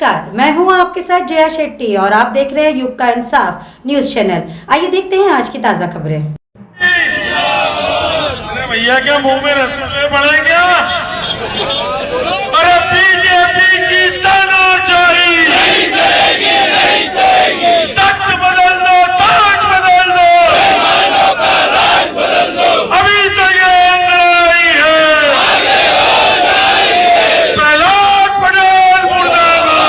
नमस्कार, मैं हूं आपके साथ जया शेट्टी और आप देख रहे हैं युग का इंसाफ न्यूज चैनल। आइए देखते हैं आज की ताजा खबरें। अरे भैया क्या मुंह में रसगुल्ले पड़े क्या? अरे बीजेपी की तानाशाही नहीं चलेगी, नहीं चलेगी। तख्त बदल दो, ताज बदल दो, बेईमानों का राज बदल दो। अभी तो ये लड़ाई है, आगे और लड़ाई है। प्रहलाद पटेल मुर्दाबाद,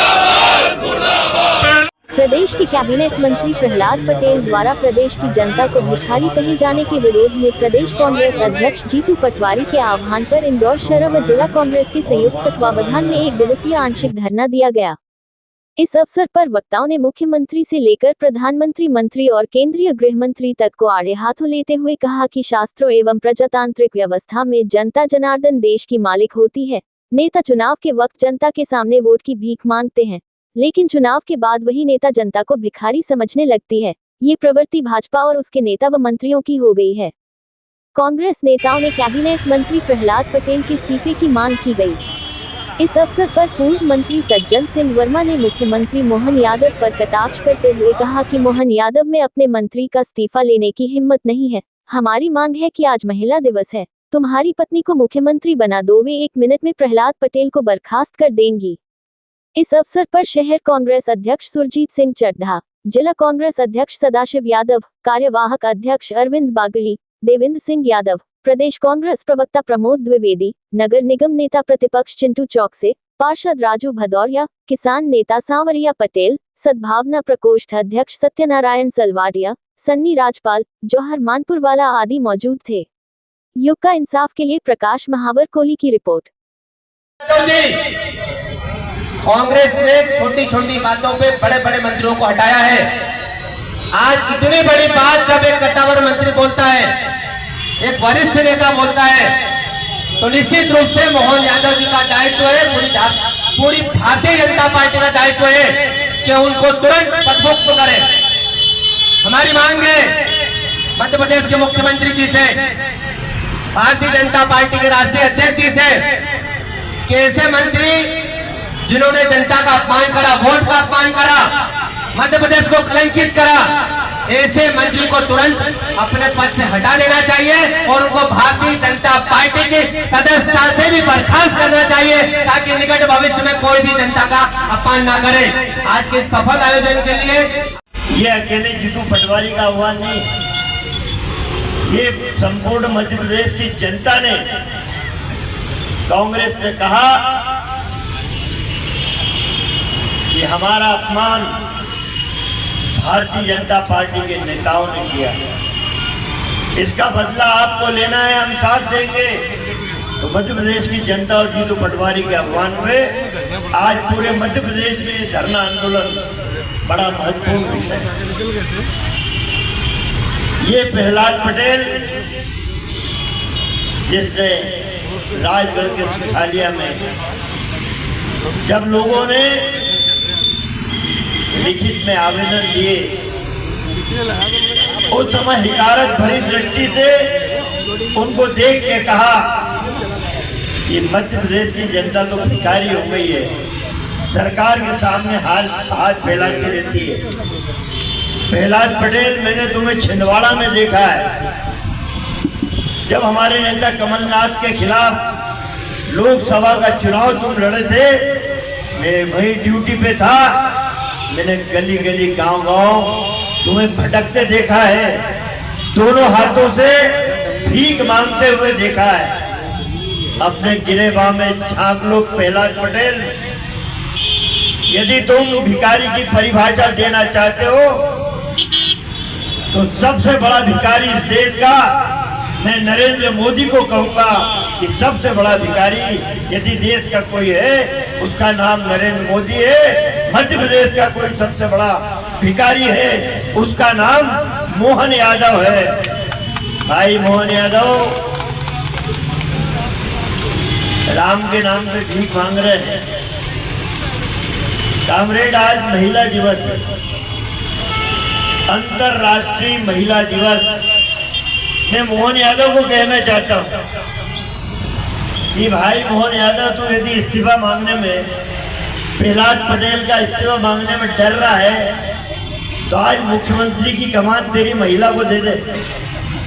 मुर्दाबाद, मुर्दाबाद। प्रदेश के कैबिनेट मंत्री प्रहलाद पटेल द्वारा प्रदेश की जनता को भिखारी कहे जाने के विरोध में प्रदेश कांग्रेस अध्यक्ष जीतू पटवारी के आह्वान पर इंदौर शहर व जिला कांग्रेस के संयुक्त तत्वावधान में 1 दिवसीय आंशिक धरना दिया गया। इस अवसर पर वक्ताओं ने मुख्यमंत्री से लेकर प्रधानमंत्री, मंत्री और केंद्रीय गृह मंत्री तक को आड़े हाथों लेते हुए कहा कि शास्त्रों एवं प्रजातांत्रिक व्यवस्था में जनता जनार्दन देश की मालिक होती है। नेता चुनाव के वक्त जनता के सामने वोट की भीख मांगते हैं, लेकिन चुनाव के बाद वही नेता जनता को भिखारी समझने लगती है। ये प्रवृत्ति भाजपा और उसके नेता व मंत्रियों की हो गई है। कांग्रेस नेताओं ने कैबिनेट मंत्री प्रहलाद पटेल के इस्तीफे की मांग की गई। इस अवसर पर पूर्व मंत्री सज्जन सिंह वर्मा ने मुख्यमंत्री मोहन यादव पर कटाक्ष करते हुए कहा कि मोहन यादव में अपने मंत्री का इस्तीफा लेने की हिम्मत नहीं है। हमारी मांग है कि आज महिला दिवस है, तुम्हारी पत्नी को मुख्यमंत्री बना दो, वे 1 मिनट में प्रहलाद पटेल को बर्खास्त कर देंगी। इस अवसर पर शहर कांग्रेस अध्यक्ष सुरजीत सिंह चड्ढा, जिला कांग्रेस अध्यक्ष सदाशिव यादव, कार्यवाहक अध्यक्ष अरविंद बागड़ी, देवेंद्र सिंह यादव, प्रदेश कांग्रेस प्रवक्ता प्रमोद द्विवेदी, नगर निगम नेता प्रतिपक्ष चिंटू चौकसे, पार्षद राजू भदौरिया, किसान नेता सांवरिया पटेल, सद्भावना प्रकोष्ठ अध्यक्ष सत्यनारायण सलवाडिया, सन्नी राजपाल, जौहर मानपुरवाला आदि मौजूद थे। युग का इंसाफ के लिए प्रकाश महावर कोली की रिपोर्ट। कांग्रेस ने छोटी छोटी बातों पे बड़े बड़े मंत्रियों को हटाया है। आज इतनी बड़ी बात जब एक कद्दावर मंत्री बोलता है, एक वरिष्ठ नेता बोलता है, तो निश्चित रूप से मोहन यादव जी का दायित्व है, पूरी भारतीय जनता पार्टी का दायित्व है कि उनको तुरंत पदमुक्त करें। हमारी मांग है मध्य प्रदेश के मुख्यमंत्री जी से, भारतीय जनता पार्टी के राष्ट्रीय अध्यक्ष जी से कि ऐसे मंत्री जिन्होंने जनता का अपमान करा, वोट का अपमान करा, मध्य प्रदेश को कलंकित करा, ऐसे मंत्री को तुरंत अपने पद से हटा देना चाहिए और उनको भारतीय जनता पार्टी की सदस्यता से भी बर्खास्त करना चाहिए ताकि निकट भविष्य में कोई भी जनता का अपमान ना करे। आज के सफल आयोजन के लिए ये अकेले जीतू पटवारी का आह्वान नहीं, ये संपूर्ण मध्य प्रदेश की जनता ने कांग्रेस से कहा कि हमारा अपमान भारतीय जनता पार्टी के नेताओं ने किया, इसका बदला आपको लेना है, हम साथ देंगे। तो मध्य प्रदेश की जनता और जीतू पटवारी के आह्वान में आज पूरे मध्य प्रदेश में धरना आंदोलन बड़ा महत्वपूर्ण विषय है। ये प्रहलाद पटेल जिसने राजगढ़ के सुठालिया में जब लोगों ने लिखित में आवेदन दिए, उस समय हिकारत भरी दृष्टि से उनको देख के कहा कि मध्य प्रदेश की जनता तो भिखारी हो गई है, सरकार के सामने हाथ फैलाती रहती है। प्रहलाद पटेल, मैंने तुम्हें छिंदवाड़ा में देखा है, जब हमारे नेता कमलनाथ के खिलाफ लोकसभा का चुनाव तुम लड़े थे, मैं वही ड्यूटी पे था, मैंने गली गली गांव-गांव तुम्हें भटकते देखा है, दोनों हाथों से भीख मांगते हुए देखा है। अपने गिरेबां में झांक लो प्रहलाद पटेल, यदि तुम भिखारी की परिभाषा देना चाहते हो तो सबसे बड़ा भिखारी इस देश का मैं नरेंद्र मोदी को कहूंगा कि सबसे बड़ा भिखारी यदि देश का कोई है उसका नाम नरेंद्र मोदी है। मध्य प्रदेश का कोई सबसे बड़ा भिखारी है उसका नाम मोहन यादव है। भाई मोहन यादव राम के नाम पे भीख मांग रहे हैं। कामरेड, आज महिला दिवस है, अंतरराष्ट्रीय महिला दिवस। मैं मोहन यादव को कहना चाहता हूं कि भाई मोहन यादव, तू यदि इस्तीफा मांगने में प्रहलाद पटेल का इस्तीफा मांगने में डर रहा है, तो आज मुख्यमंत्री की कमान तेरी महिला को दे दे,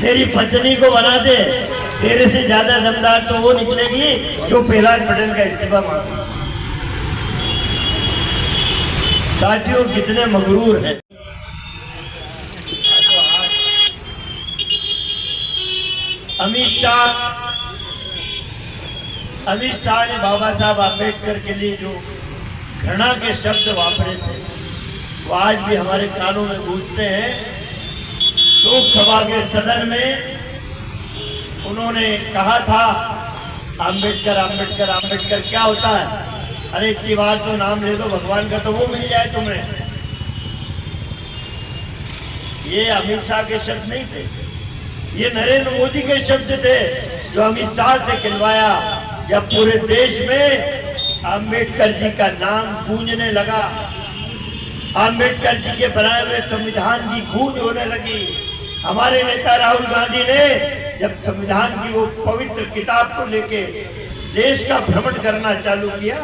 तेरी पत्नी को बना दे। तेरे से ज्यादा दमदार तो वो निकलेगी जो प्रहलाद पटेल का इस्तीफा मांगे। साथियों, कितने मगरूर हैं। अमित शाह ने बाबा साहब आम्बेडकर के लिए जो घृणा के शब्द वापरे थे, वो आज भी हमारे कानों में गूंजते हैं। लोकसभा के सदन में उन्होंने कहा था, आम्बेडकर आम्बेडकर आम्बेडकर क्या होता है? अरे इतनी बार तो नाम ले दो भगवान का, तो वो मिल जाए तुम्हें। ये अमित शाह के शब्द नहीं थे, ये नरेंद्र मोदी के शब्द थे, जो अमित शाह से कहलवाया जब पूरे देश में आम्बेडकर जी का नाम गूंजने लगा, आम्बेडकर जी के बनाए हुए संविधान की गूंज होने लगी। हमारे नेता राहुल गांधी ने जब संविधान की वो पवित्र किताब को लेके देश का भ्रमण करना चालू किया,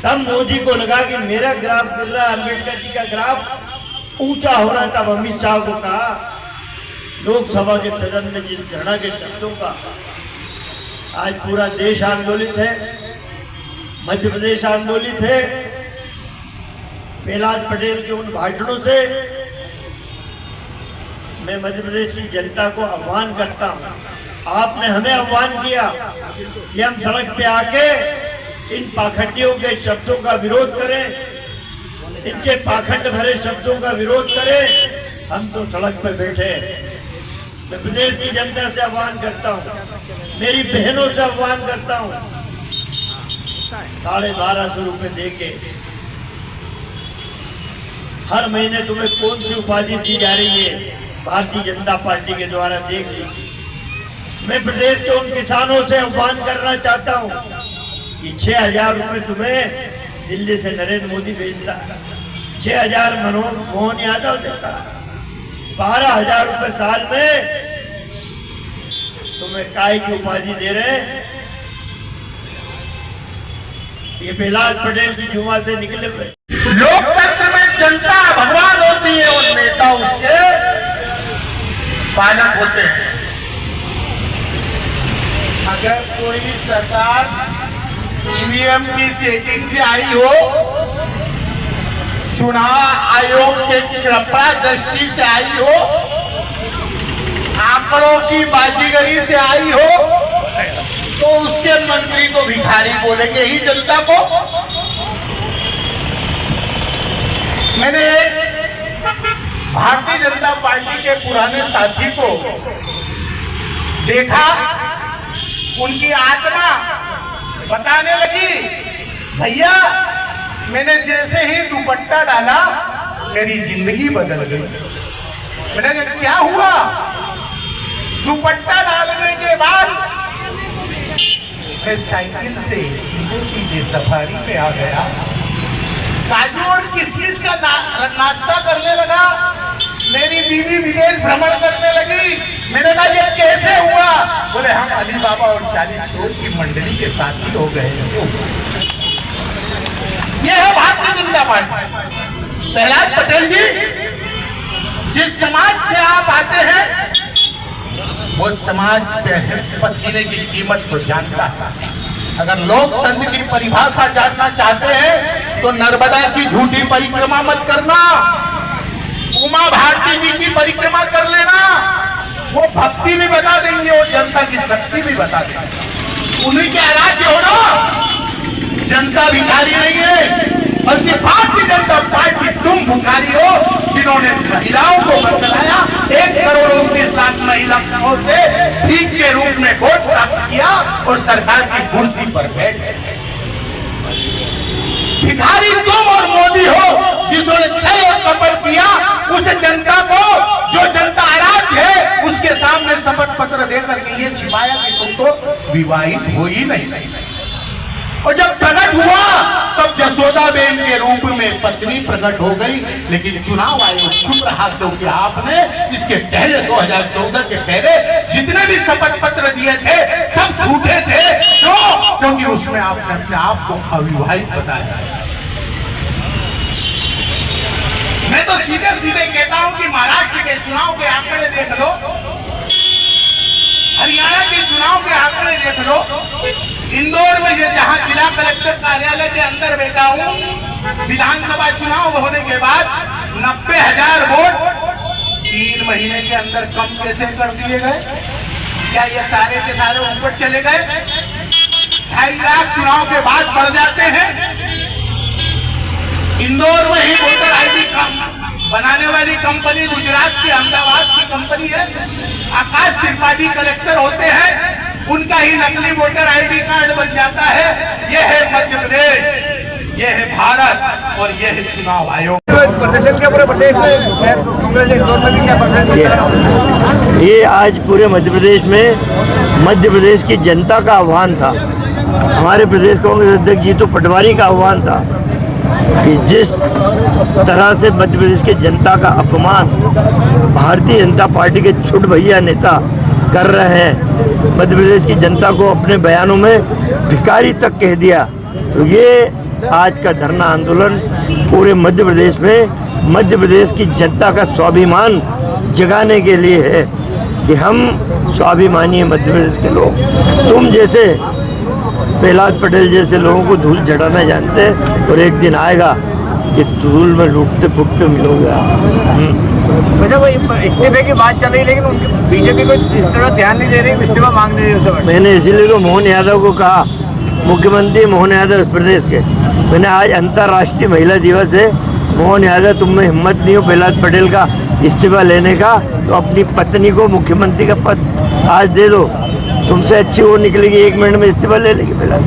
तब मोदी को लगा कि मेरा ग्राफ गिर रहा है, अम्बेडकर जी का ग्राफ ऊंचा हो रहा। तब अमित शाह को कहा, लोकसभा के सदन में जिस घृणा के शब्दों का आज पूरा देश आंदोलित है, मध्य प्रदेश आंदोलित है, प्रहलाद पटेल के उन भाषणों से मैं मध्य प्रदेश की जनता को आह्वान करता हूं। आपने हमें आह्वान किया कि हम सड़क पे आके इन पाखंडियों के शब्दों का विरोध करें, इनके पाखंड भरे शब्दों का विरोध करें। हम तो सड़क पे बैठे। मैं प्रदेश की जनता से आह्वान करता हूं, मेरी बहनों से आह्वान करता हूं, 1250 रुपए देके हर महीने तुम्हें कौन सी उपाधि दी जा रही है भारतीय जनता पार्टी के द्वारा, देख लीजिए। मैं प्रदेश के उन किसानों से आह्वान करना चाहता हूं कि 6000 रुपए तुम्हें दिल्ली से नरेंद्र मोदी भेजता, 6000 मोहन यादव देता, 12000 रुपए साल में तुम्हें काय की उपाधि दे रहे हैं। ये प्रहलाद पटेल की जुमा से निकले हुए। लोकतंत्र में जनता भगवान होती है और नेता उसके पालक होते हैं। अगर कोई सरकार ईवीएम की सेटिंग से आई हो, चुनाव आयोग के कृपा दृष्टि से आई हो, आंकड़ों की बाजीगरी से आई हो, तो उसके मंत्री तो भिखारी बोलेंगे ही जनता को। मैंने भारतीय जनता पार्टी के पुराने साथी को देखा, उनकी आत्मा बताने लगी, भैया मैंने जैसे ही दुपट्टा डाला मेरी जिंदगी बदल गई। मैंने कहा क्या हुआ? दुपट्टा डालने के बाद मैं साइकिल से सीधे सीधे सफारी पे आ गया, काजू और किशमिश का नाश्ता करने लगा, मेरी बीवी विदेश भ्रमण करने लगी। मैंने कहा ये कैसे हुआ? बोले हम अली बाबा और चाली चोर की मंडली के साथी हो गए, ऐसे हुआ। ये है भारतीय जनता पार्टी। प्रहलाद पटेल जी, जिस समाज से आप आते हैं वो समाज पसीने की कीमत को जानता है। अगर लोकतंत्र की परिभाषा जानना चाहते हैं तो नर्मदा की झूठी परिक्रमा मत करना, उमा भारती जी की परिक्रमा कर लेना, वो भक्ति भी बता देंगे और जनता की शक्ति भी बता देंगे। उन्हीं के आराध्य हो ना, जनता भिखारी नहीं है। और भारतीय जनता पार्टी तुम भिखारी हो जिन्होंने महिलाओं को बदलाया, 1,19,00,000 महिलाओं से भीख के रूप में वोट प्राप्त किया और सरकार की कुर्सी पर बैठे। भिखारी तुम और मोदी हो जिन्होंने छल और कपट किया उस जनता को, जो जनता आराध्य है उसके सामने शपथ पत्र देकर के ये छिपाया कि तुम तो विवाहित हो ही नहीं। और जब प्रकट हुआ तब जसोदाबेन के रूप में पत्नी प्रकट हो गई, लेकिन चुनाव आयोग चुप रहा क्योंकि आपने इसके पहले 2014 के पहले जितने भी शपथ पत्र दिए थे सब झूठे थे। क्योंकि उसमें आपने अपने आप को अविवाहित बताया। मैं तो सीधे सीधे कहता हूं कि महाराष्ट्र के चुनाव के आंकड़े देख लो, हरियाणा के चुनाव के आंकड़े देख लो, इंदौर में जहां जिला कलेक्टर कार्यालय के अंदर बैठा हूं, विधानसभा चुनाव होने के बाद 90,000 वोट 3 महीने के अंदर कम कैसे कर दिए गए? क्या ये सारे के सारे ऊपर चले गए? 2.5 लाख चुनाव के बाद बढ़ जाते हैं। इंदौर में ही वोटर आईडी बनाने वाली कंपनी गुजरात की अहमदाबाद की कंपनी है, आकाश त्रिपाठी कलेक्टर होते हैं, उनका ही नकली वोटर आईडी कार्ड बन जाता है। यह है मध्य प्रदेश, यह है भारत और यह है चुनाव आयोग। प्रदर्शन क्या पूरे प्रदेश में कांग्रेस इंदौर में भी क्या प्रदर्शन? ये आज पूरे मध्य प्रदेश में मध्य प्रदेश की जनता का आह्वान था। हमारे प्रदेश कांग्रेस अध्यक्ष जीतू पटवारी का आह्वान था कि जिस तरह से मध्य प्रदेश की जनता का अपमान भारतीय जनता पार्टी के छुट भैया नेता कर रहे हैं, मध्य प्रदेश की जनता को अपने बयानों में भिखारी तक कह दिया, तो ये आज का धरना आंदोलन पूरे मध्य प्रदेश में मध्य प्रदेश की जनता का स्वाभिमान जगाने के लिए है कि हम स्वाभिमानी हैं मध्य प्रदेश के लोग। तुम जैसे प्रहलाद पटेल जैसे लोगों को धूल चढ़ाना जानते हैं और एक दिन आएगा कि धूल में लूटते फूटते मिलोगे। वैसे वो इस्तीफे की बात चल रही, लेकिन उनकी बीजेपी को इस तरह ध्यान नहीं दे रही, इस्तीफा मांग रही है। मैंने इसीलिए तो मोहन यादव को कहा, मुख्यमंत्री मोहन यादव इस प्रदेश के, मैंने आज अंतर्राष्ट्रीय महिला दिवस है, मोहन यादव तुम में हिम्मत नहीं हो प्रहलाद पटेल का इस्तीफा लेने का, तो अपनी पत्नी को मुख्यमंत्री का पद आज दे दो, तुमसे अच्छी वो निकलेगी, 1 मिनट में इस्तीफा ले लेगी प्रहलाद।